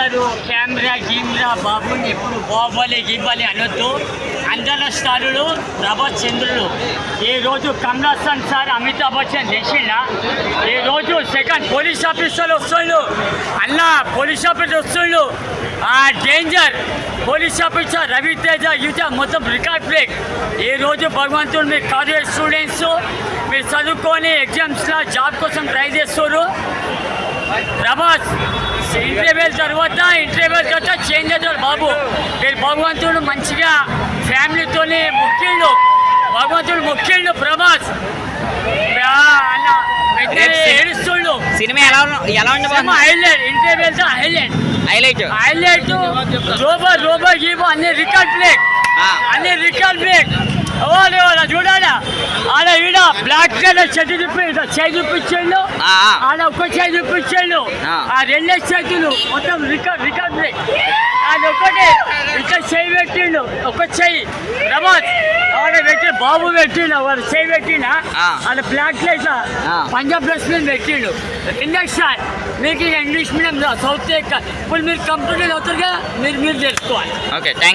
అందరూ కెమెరా బాబుని ఎప్పుడు బాబాలి అనొద్దు. అందర స్టారులు ప్రభాస్ చంద్రులు. ఈరోజు కమలాసన్ సార్ అమితాబ్ బచ్చన్ చేసిన ఈరోజు సెకండ్ పోలీస్ ఆఫీసర్లు వస్తుండ్రు అన్న, పోలీస్ ఆఫీసర్ వస్తుండ్రు. ఆ డేంజర్ పోలీస్ ఆఫీసర్ రవితేజ యుజ మొత్తం రికార్డ్ బ్రేక్. ఈరోజు భగవంతుడు మీ కాలేజ్ స్టూడెంట్స్ మీరు చదువుకొని ఎగ్జామ్స్లో జాబ్ కోసం ట్రై చేస్తారు. ప్రభాస్ ఇంటర్వ్యూ తర్వాత చేంజ్ అవుతారు బాబు. మీరు భగవంతుడు మంచిగా ఫ్యామిలీతోనే మొక్కిండు, భగవంతుడు మొక్కిండు ప్రభాస్ ఏడుస్తుండు. సినిమా ఎలా ఉండబోతుంది? హైలైట్ ఇంటర్వ్యూ హైలైట్ రోబో గీబో అన్ని రికార్డ్ బ్రేక్ చూడాలా. ఆడ ఈడ బ్లాక్ కలర్ చెట్టు చేయి చూపించాడు, ఆడ ఒక్క చేయి చూపించాడు. ఆ రెండే చేతులు మొత్తం రికార్డ్ బ్రేక్. అది ఒకటే ఇక్కడ చేయి పెట్టిండు, ఒక చెయ్యి ప్రభాస్ ఆడ పెట్టి బాబు పెట్టిండు. వాడు చేయి పెట్టిన ఆడ బ్లాక్ లైట్ పంజాబ్ డ్రెస్ మీద పెట్టిండు. ఇండక్షన్ మీకు ఇంగ్లీష్ మీడియం సౌత్ ఇప్పుడు మీరు కంప్యూటర్ అవుతారుగా మీరు తెలుసుకోవాలి. ఓకే.